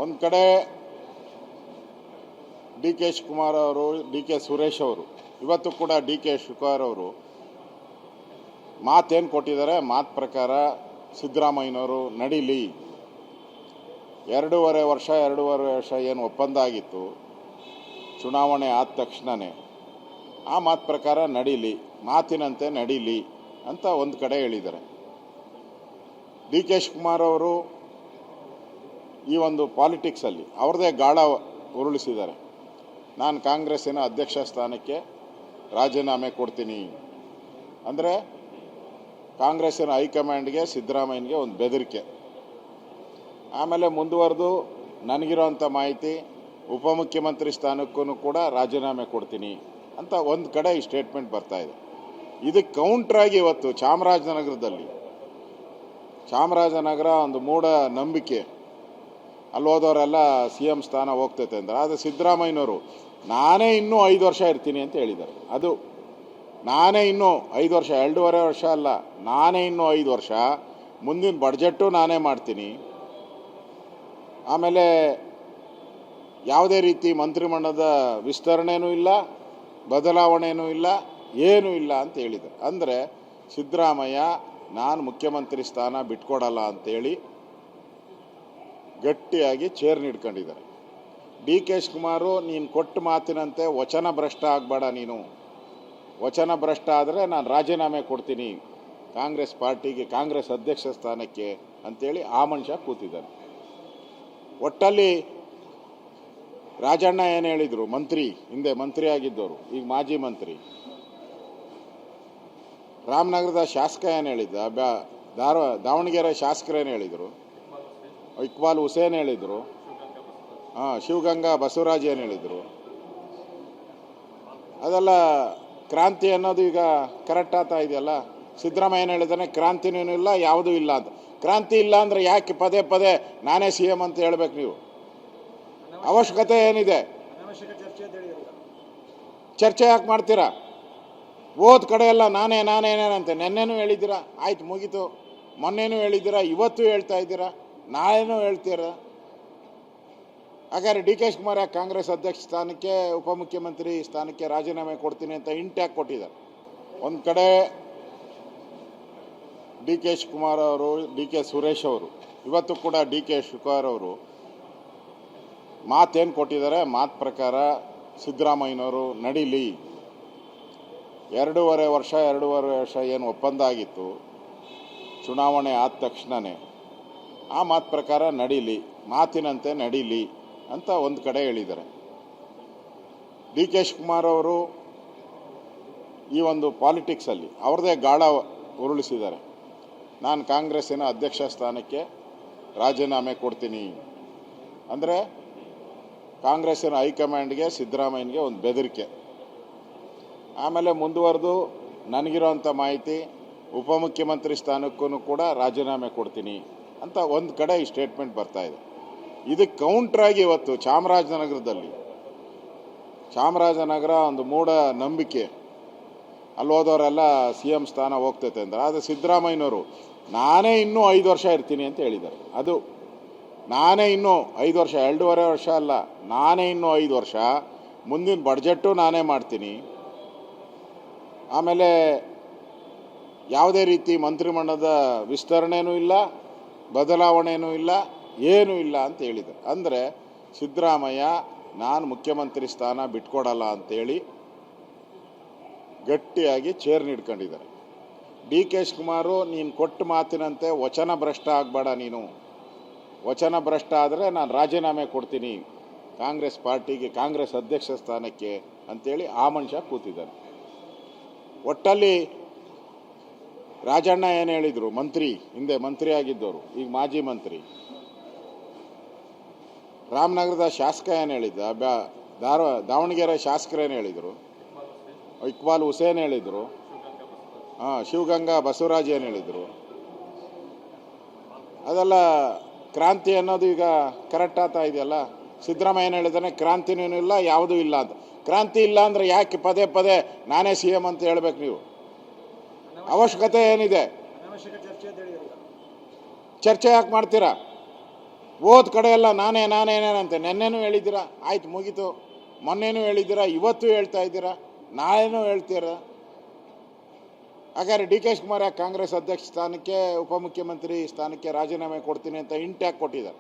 ಒಂದು ಕಡೆ D K Shivakumar ಅವರು, ಡಿ ಕೆ ಸುರೇಶ್ ಅವರು, ಇವತ್ತು ಕೂಡ ಡಿ ಕೆ ಶಿವಕುಮಾರ್ ಅವರು ಮಾತೇನು ಕೊಟ್ಟಿದ್ದಾರೆ, ಮಾತು ಪ್ರಕಾರ ಸಿದ್ದರಾಮಯ್ಯನವರು ನಡೀಲಿ, 2.5 ವರ್ಷ ಏನು ಒಪ್ಪಂದ ಆಗಿತ್ತು ಚುನಾವಣೆ ಆದ ತಕ್ಷಣವೇ ಆ ಮಾತು ಪ್ರಕಾರ ನಡೀಲಿ, ಮಾತಿನಂತೆ ನಡೀಲಿ ಅಂತ ಒಂದು ಕಡೆ ಹೇಳಿದ್ದಾರೆ. ಡಿ ಕೆ ಶಿವಕುಮಾರ್ ಅವರು ಈ ಒಂದು ಪಾಲಿಟಿಕ್ಸಲ್ಲಿ ಅವ್ರದ್ದೇ ಗಾಳ ಉರುಳಿಸಿದ್ದಾರೆ. ನಾನು ಕಾಂಗ್ರೆಸ್ಸಿನ ಅಧ್ಯಕ್ಷ ಸ್ಥಾನಕ್ಕೆ ರಾಜೀನಾಮೆ ಕೊಡ್ತೀನಿ ಅಂದರೆ ಕಾಂಗ್ರೆಸ್ಸಿನ ಹೈಕಮಾಂಡ್ಗೆ ಸಿದ್ದರಾಮಯ್ಯನಿಗೆ ಒಂದು ಬೆದರಿಕೆ. ಆಮೇಲೆ ಮುಂದುವರೆದು ನನಗಿರೋಂಥ ಮಾಹಿತಿ ಉಪಮುಖ್ಯಮಂತ್ರಿ ಸ್ಥಾನಕ್ಕೂ ಕೂಡ ರಾಜೀನಾಮೆ ಕೊಡ್ತೀನಿ ಅಂತ ಒಂದು ಕಡೆ ಈ ಸ್ಟೇಟ್ಮೆಂಟ್ ಬರ್ತಾ ಇದೆ. ಇದಕ್ಕೆ ಕೌಂಟ್ರಾಗಿ ಇವತ್ತು ಚಾಮರಾಜನಗರ ಒಂದು ಮೂಢ ನಂಬಿಕೆ, ಅಲ್ಲಿ ಹೋದವರೆಲ್ಲ ಸಿ ಎಂ ಸ್ಥಾನ ಹೋಗ್ತೈತೆ ಅಂದ್ರೆ, ಆದರೆ ಸಿದ್ದರಾಮಯ್ಯನವರು ನಾನೇ ಇನ್ನೂ 5 ವರ್ಷ ಇರ್ತೀನಿ ಅಂತ ಹೇಳಿದ್ದಾರೆ. ಅದು ನಾನೇ ಇನ್ನೂ 5 ವರ್ಷ, 2.5 ವರ್ಷ ಅಲ್ಲ, ನಾನೇ ಇನ್ನೂ 5 ವರ್ಷ, ಮುಂದಿನ ಬಡ್ಜೆಟ್ಟು ನಾನೇ ಮಾಡ್ತೀನಿ, ಆಮೇಲೆ ಯಾವುದೇ ರೀತಿ ಮಂತ್ರಿಮಂಡಲದ ವಿಸ್ತರಣೆನೂ ಇಲ್ಲ, ಬದಲಾವಣೆಯೂ ಇಲ್ಲ, ಏನೂ ಇಲ್ಲ ಅಂತ ಹೇಳಿದ್ದಾರೆ. ಅಂದರೆ ಸಿದ್ದರಾಮಯ್ಯ ನಾನು ಮುಖ್ಯಮಂತ್ರಿ ಸ್ಥಾನ ಬಿಟ್ಕೊಡಲ್ಲ ಅಂತೇಳಿ ಗಟ್ಟಿಯಾಗಿ ಚೇರ್ ಹಿಡ್ಕೊಂಡಿದ್ದಾರೆ. ಡಿ ಕೆ ಶಿವಕುಮಾರು ನೀನು ಕೊಟ್ಟ ಮಾತಿನಂತೆ ವಚನ ಭ್ರಷ್ಟ ಆಗಬೇಡ, ನೀನು ವಚನ ಭ್ರಷ್ಟ ಆದರೆ ನಾನು ರಾಜೀನಾಮೆ ಕೊಡ್ತೀನಿ ಕಾಂಗ್ರೆಸ್ ಪಾರ್ಟಿಗೆ, ಕಾಂಗ್ರೆಸ್ ಅಧ್ಯಕ್ಷ ಸ್ಥಾನಕ್ಕೆ ಅಂತೇಳಿ ಆ ಮನುಷ್ಯ ಕೂತಿದ್ದಾನೆ. ಒಟ್ಟಲ್ಲಿ ರಾಜಣ್ಣ ಏನು ಹೇಳಿದರು, ಮಂತ್ರಿ, ಹಿಂದೆ ಮಂತ್ರಿ ಆಗಿದ್ದವರು, ಈಗ ಮಾಜಿ ಮಂತ್ರಿ, ರಾಮನಗರದ ಶಾಸಕ ಏನು ಹೇಳಿದ್ದ, ದಾವಣಗೆರೆ ಶಾಸಕರೇನು ಹೇಳಿದರು, ಇಕ್ಬಾಲ್ ಹುಸೇನ್ ಹೇಳಿದರು, ಶಿವಗಂಗಾ ಬಸವರಾಜ್ ಏನು ಹೇಳಿದರು, ಅದೆಲ್ಲ ಕ್ರಾಂತಿ ಅನ್ನೋದು ಈಗ ಕರೆಕ್ಟ್ ಆಗ್ತಾ ಇದೆಯಲ್ಲ. ಸಿದ್ದರಾಮಯ್ಯ ಏನು ಹೇಳಿದಾನೆ, ಕ್ರಾಂತಿನೂ ಇಲ್ಲ, ಯಾವುದೂ ಇಲ್ಲ ಅಂತ. ಕ್ರಾಂತಿ ಇಲ್ಲ ಅಂದರೆ ಯಾಕೆ ಪದೇ ಪದೇ ನಾನೇ ಸಿ ಎಂ ಅಂತ ಹೇಳ್ಬೇಕು? ನೀವು ಅವಶ್ಯಕತೆ ಏನಿದೆ? ಚರ್ಚೆ ಯಾಕೆ ಮಾಡ್ತೀರಾ? ಓದ್ ಕಡೆ ಎಲ್ಲ ನಾನೇನಂತೆ ನೆನ್ನೆನೂ ಹೇಳಿದ್ದೀರಾ, ಆಯ್ತು ಮುಗೀತು. ಮೊನ್ನೆನೂ ಹೇಳಿದ್ದೀರಾ, ಇವತ್ತು ಹೇಳ್ತಾ ಇದ್ದೀರಾ, ನಾಳೆನೂ ಹೇಳ್ತೀರಾ. ಹಾಗಾದ್ರೆ ಡಿ ಕೆ ಶಿವಕುಮಾರ್ ಯಾಕೆ ಕಾಂಗ್ರೆಸ್ ಅಧ್ಯಕ್ಷ ಸ್ಥಾನಕ್ಕೆ, ಉಪಮುಖ್ಯಮಂತ್ರಿ ಸ್ಥಾನಕ್ಕೆ ರಾಜೀನಾಮೆ ಕೊಡ್ತೀನಿ ಅಂತ ಇಂಟ್ಯಾಕ್ ಕೊಟ್ಟಿದ್ದಾರೆ? ಒಂದು ಕಡೆ ಡಿ ಕೆ ಶಿವಕುಮಾರ್ ಅವರು, ಡಿ ಕೆ ಸುರೇಶ್ ಅವರು, ಇವತ್ತು ಕೂಡ ಡಿ ಕೆ ಶಿವಕುಮಾರ್ ಅವರು ಮಾತೇನು ಕೊಟ್ಟಿದ್ದಾರೆ, ಮಾತು ಪ್ರಕಾರ ಸಿದ್ದರಾಮಯ್ಯನವರು ನಡೀಲಿ, 2.5 ವರ್ಷ ಏನು ಒಪ್ಪಂದ ಆಗಿತ್ತು ಚುನಾವಣೆ ಆದ ತಕ್ಷಣವೇ ಆ ಮಾತು ಪ್ರಕಾರ ನಡೀಲಿ, ಮಾತಿನಂತೆ ನಡೀಲಿ ಅಂತ ಒಂದು ಕಡೆ ಹೇಳಿದ್ದಾರೆ. ಡಿ ಕೆ ಶಿವಕುಮಾರ್ ಅವರು ಈ ಒಂದು ಪಾಲಿಟಿಕ್ಸಲ್ಲಿ ಅವ್ರದ್ದೇ ಗಾಳ ಉರುಳಿಸಿದ್ದಾರೆ. ನಾನು ಕಾಂಗ್ರೆಸ್ಸಿನ ಅಧ್ಯಕ್ಷ ಸ್ಥಾನಕ್ಕೆ ರಾಜೀನಾಮೆ ಕೊಡ್ತೀನಿ ಅಂದರೆ ಕಾಂಗ್ರೆಸ್ಸಿನ ಹೈಕಮಾಂಡ್ಗೆ ಸಿದ್ದರಾಮಯ್ಯನಿಗೆ ಒಂದು ಬೆದರಿಕೆ. ಆಮೇಲೆ ಮುಂದುವರೆದು ನನಗಿರೋಂಥ ಮಾಹಿತಿ ಉಪಮುಖ್ಯಮಂತ್ರಿ ಸ್ಥಾನಕ್ಕೂ ಕೂಡ ರಾಜೀನಾಮೆ ಕೊಡ್ತೀನಿ ಅಂತ ಒಂದು ಕಡೆ ಈ ಸ್ಟೇಟ್ಮೆಂಟ್ ಬರ್ತಾ ಇದೆ. ಇದಕ್ಕೆ ಕೌಂಟ್ರಾಗಿ ಇವತ್ತು ಚಾಮರಾಜನಗರ ಒಂದು ಮೂಢ ನಂಬಿಕೆ, ಅಲ್ಲಿ ಹೋದವರೆಲ್ಲ ಸಿ ಎಂ ಸ್ಥಾನ ಹೋಗ್ತೈತೆ ಅಂದ್ರೆ, ಆದರೆ ಸಿದ್ದರಾಮಯ್ಯನವರು ನಾನೇ ಇನ್ನೂ 5 ವರ್ಷ ಇರ್ತೀನಿ ಅಂತ ಹೇಳಿದ್ದಾರೆ. ಅದು ನಾನೇ ಇನ್ನೂ 5 ವರ್ಷ, 2.5 ವರ್ಷ ಅಲ್ಲ, ನಾನೇ ಇನ್ನೂ 5 ವರ್ಷ, ಮುಂದಿನ ಬಡ್ಜೆಟ್ಟು ನಾನೇ ಮಾಡ್ತೀನಿ, ಆಮೇಲೆ ಯಾವುದೇ ರೀತಿ ಮಂತ್ರಿಮಂಡಲದ ವಿಸ್ತರಣೆನೂ ಇಲ್ಲ, ಬದಲಾವಣೆಯೂ ಇಲ್ಲ, ಏನೂ ಇಲ್ಲ ಅಂತ ಹೇಳಿದ್ದಾರೆ. ಅಂದರೆ ಸಿದ್ದರಾಮಯ್ಯ ನಾನು ಮುಖ್ಯಮಂತ್ರಿ ಸ್ಥಾನ ಬಿಟ್ಕೊಡಲ್ಲ ಅಂತೇಳಿ ಗಟ್ಟಿಯಾಗಿ ಚೇರ್ ಹಿಡ್ಕೊಂಡಿದ್ದಾರೆ. ಡಿ ಕೆ ಶಿವಕುಮಾರು ನೀನು ಕೊಟ್ಟ ಮಾತಿನಂತೆ ವಚನ ಭ್ರಷ್ಟ ಆಗಬೇಡ, ನೀನು ವಚನ ಭ್ರಷ್ಟ ಆದರೆ ನಾನು ರಾಜೀನಾಮೆ ಕೊಡ್ತೀನಿ ಕಾಂಗ್ರೆಸ್ ಪಾರ್ಟಿಗೆ, ಕಾಂಗ್ರೆಸ್ ಅಧ್ಯಕ್ಷ ಸ್ಥಾನಕ್ಕೆ ಅಂತೇಳಿ ಆ ಮನುಷ್ಯ ಕೂತಿದ್ದಾನೆ. ಒಟ್ಟಲ್ಲಿ ರಾಜಣ್ಣ ಏನು ಹೇಳಿದರು, ಮಂತ್ರಿ, ಹಿಂದೆ ಮಂತ್ರಿ ಆಗಿದ್ದವರು, ಈಗ ಮಾಜಿ ಮಂತ್ರಿ, ರಾಮನಗರದ ಶಾಸಕ ಏನು ಹೇಳಿದ್ದ, ದಾವಣಗೆರೆ ಶಾಸಕರೇನು ಹೇಳಿದರು, ಇಕ್ಬಾಲ್ ಹುಸೇನ್ ಹೇಳಿದರು, ಶಿವಗಂಗಾ ಬಸವರಾಜ್ ಏನು ಹೇಳಿದರು, ಅದೆಲ್ಲ ಕ್ರಾಂತಿ ಅನ್ನೋದು ಈಗ ಕರೆಕ್ಟ್ ಆಗ್ತಾ ಇದೆಯಲ್ಲ. ಸಿದ್ದರಾಮಯ್ಯ ಏನು ಹೇಳಿದಾನೆ, ಕ್ರಾಂತಿನೂ ಇಲ್ಲ, ಯಾವುದೂ ಇಲ್ಲ ಅಂತ. ಕ್ರಾಂತಿ ಇಲ್ಲ ಅಂದರೆ ಯಾಕೆ ಪದೇ ಪದೇ ನಾನೇ ಸಿ ಎಂ ಅಂತ ಹೇಳ್ಬೇಕು? ನೀವು ಅವಶ್ಯಕತೆ ಏನಿದೆ? ಚರ್ಚೆ ಯಾಕೆ ಮಾಡ್ತೀರಾ? ಹೋದ ಕಡೆ ಎಲ್ಲ ನಾನೇನಂತೆ ನೆನ್ನೆನೂ ಹೇಳಿದ್ದೀರಾ, ಆಯ್ತು ಮುಗೀತು. ಮೊನ್ನೆನೂ ಹೇಳಿದ್ದೀರಾ, ಇವತ್ತು ಹೇಳ್ತಾ ಇದ್ದೀರಾ, ನಾಳೆನೂ ಹೇಳ್ತೀರಾ. ಹಾಗಾದ್ರೆ ಡಿ ಕೆ ಶಿವಕುಮಾರ್ ಕಾಂಗ್ರೆಸ್ ಅಧ್ಯಕ್ಷ ಸ್ಥಾನಕ್ಕೆ, ಉಪಮುಖ್ಯಮಂತ್ರಿ ಸ್ಥಾನಕ್ಕೆ ರಾಜೀನಾಮೆ ಕೊಡ್ತೀನಿ ಅಂತ ಹಿಂಟ್ ಯಾಕೆ ಕೊಟ್ಟಿದ್ದಾರೆ?